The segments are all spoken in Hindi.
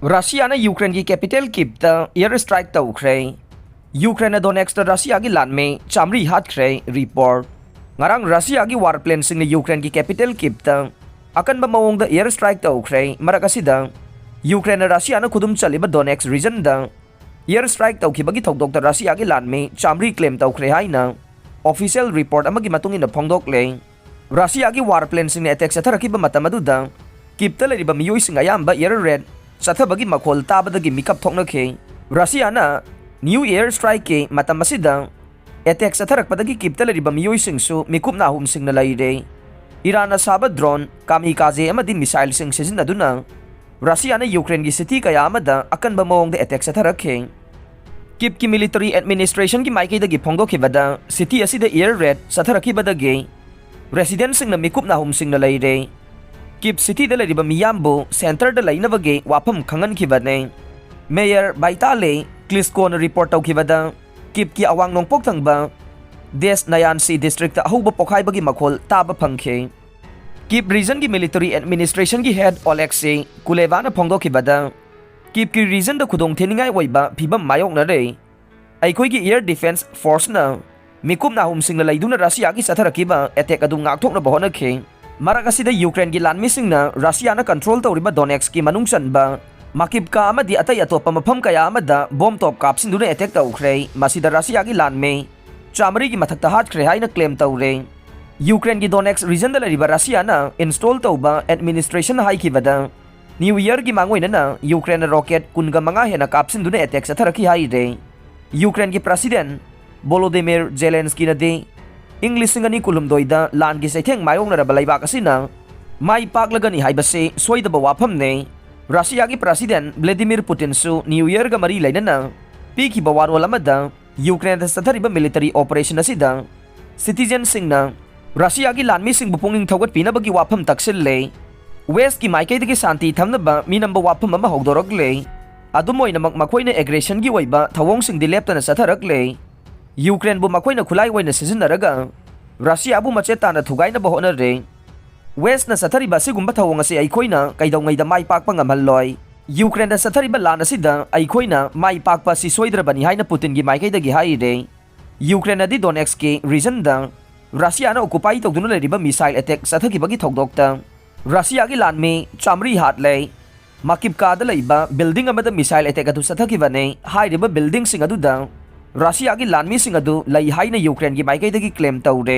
रशियाना यूक्रेन की कैपिटल कीव एयर स्ट्राइक तौख्रे यूक्रेन डोनेक्स रशिया की लान में चामरी हाथख्रे रिपोर्ट ngarang रशिया की वार प्लेन सिंह यूक्रेन की कैपिटल कीव अकनब मौंग एयर स्ट्राइक तौख्रे मरक असिदा यूक्रेन रशियाना खुदुम चलिब डोनेक्स रीजन एयर स्ट्राइक तौखिबगी थौदोक रशिया की लान में चामरी क्लेम तौख्रे हाइना ऑफिशियल रिपोर्ट अमगी मतुंग इन फोंदोकले रशिया की वार प्लेन सिंह अटैक चथरकिब मतम अदुदा कीव लेरिब मियोइसिंग अयाम्ब एयर रेड चथबगी मखोल ताबदगी मिकअप थोकनखे रशियाना न्यू एयर स्ट्राइक के मतम असिदा अटैक चथरकपदगी कीव लेरिब मियोइसिंगसु मिकुप नाहुमसिंगना लैरे ईरान साब ड्रोन कामिकाजे अमदी मिसाइल सिंग सिजिन्नदुना रशियाना यूक्रेन की सिटी कया अमदा अकनब मौंग अटैक चथरखे कीव की मिलिटरी एडमिनिस्ट्रेशन की माइकैदगी फोंदोखिबदा सिटी असिदा एयर रेड चथरखिबदगी रेसिडेंट सिंगना मिकुप नाहुमसिंगना लैरे कीव सिटी लेरिब मियाम्बु सेंटर लेनबगे वाफम खंगनखिबने मेयर बाइताले क्लिस्कोन रिपोर्ट तौखिबदा कीव की अवांग नोंपोक थंगबा देश नयानसी डिस्ट्रिक्ट अहौब पोखाइबगी मखोल ताब फंखे कीव रीजन की मिलिटरी एडमिनिस्ट्रेशन की हेड ओलेक्सी कुलेवाना फोंदोखिबदा कीव की रीजन द खुदोंग थेनिंगाई ओइबा फिबम मायोकनरे अखोइगी एयर डिफेंस फोर्सना मिकुप नाहुमसिंगना लैदुना रशिया की चथरकिबा अटैक अदु ngaktoknaba honakhe मरक असिदा यूक्रेन की लानमीसिंगना रशियाना कंट्रोल तौरिबा डोनेक्स की मनुंग चनबा माकिबका अमदी अतै अतोपा मफम कया अमदा बॉम्ब टॉप कापसिंदुना अटैक तौख्रे मसिदा रशिया की लान में चामरी की मथक्ता हाथख्रे हाइना क्लेम तौरे यूक्रेन की डोनेक्स रीजन द लरिबा रशियाना इंस्टॉल तौबा एडमिनिस्ट्रेशन हाइखिबदा न्यू ईयर की मांगोइना यूक्रेन रॉकेट कुनगा मंगा हेना कापसिंदुना अटैक चथरखि हाइरे यूक्रेन की प्रेसिडेंट वोलोदिमिर जेलेंस्की नदी इंग लिसिंग अनि कुलुमदोइदा लान की सैथेंग मायोंगनरब लैबाक असिना माई पाकलगनी हाइबसे सोइदब वाफमने रशिया की प्रेसिडेंट व्लादिमीर पुतिनसु न्यू ईयर गा मरी लैनना पीखिबा वारोल अमदा यूक्रेन सथरिबा मिलिटरी ऑपरेशन असिदा सिटीजन सिंगना रशिया की लानमी सिंग पुंगिंग थौगत पिनबगी वाफम तक्सिल्ले वेस्ट की माइकैदगी शांति थमनबा मीनंबा वाफम अमा हौदोरकले अदुमोइनमक मखोइना एग्रेशन की ओइबा थवोंग सिंग दिलेप्तना सथरकले यूक्रेन बु मखोइना खुलाई ओइना सिजिन्नरगा रशिया बु मचे ताना थुगाइना बहोनरे वेस्ट न सथरिबा सिगुम्बा थवोंग असे अइखोइना कैदौंगैदा माइ पाकपा ngamhalloi यूक्रेन द सथरिबा लान असिदा अइखोइना माइ पाकपा सि सोइद्रबनी हाइना पुतिन की माइकैदगी हाइरे यूक्रेन अदि डोनेक्स के रीजन द रशियाना ऑक्युपाई तौदुना लेरिबा मिसाइल अटैक सथखिबगी थौदोक्ता रशिया की लान में चामरी हाथले माकिबका द लैबा बिल्डिंग अमदा मिसाइल अटैक अदु सथखिबने हाइरिबा बिल्डिंग सिंग अदुदा रशिया की लानमी सिंग अदु लै हाइना यूक्रेन की माइकैदगी क्लेम तौरे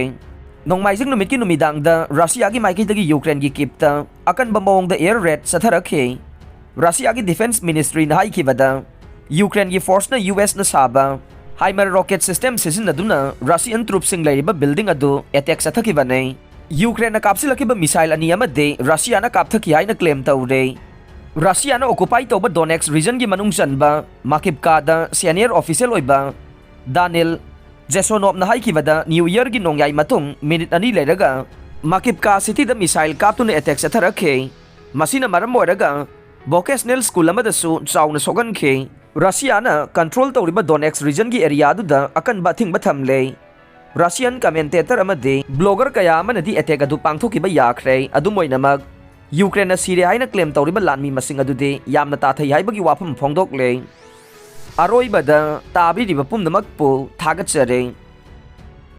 नोंमाइजिंग नुमित की नुमिदांग द रशिया की माइकैदगी यूक्रेन की कीवता अकनबा मौंग द एयर रेड सथरखे रशिया की डिफेंस मिनिस्ट्री न हाइखिबदा यूक्रेन की फोर्स न यूएस न साबा हाइमर रॉकेट सिस्टम सिजिन्नदुना रशियन ट्रूप सिंग लैरिबा बिल्डिंग अदु अटैक सथखिबने यूक्रेन न कापसिलखिबा मिसाइल अनी अमदे रशिया न कापथखि हाइना क्लेम तौरे रशिया न ऑक्युपाई तौबा डोनेक्स रीजन की मनुंग चनबा माकिबका द सीनियर ऑफिशियल ओइबा दानिल जेसोनोव न हाइखिबदा न्यू ईयर की नोंयाई मतुंग मिनिट अनी लेरगा माकिबका सिटी द मिसाइल कापतुना अटैक चथरखे मसिना मरम ओइरगा वोकेशनल स्कूल अमदसु चाउना सोगनखे रशियाना कंट्रोल तौरिबा डोनेक्स रीजन की एरिया दुदा अकनबा थिंगबा थमले रशियन कमेंटेटर अमदे ब्लॉगर कया अमनदी अटैक अदु पांगथोकिबा याखरे अदुमोइनमक यूक्रेन न सिरे हाइना क्लेम तौरिबा लानमी मसिंग अदुदे यामना ताथै हाइबगी वाफम फोंदोकले अरोइबदा ताबिरिबा पुमनमकपु थागतचरे।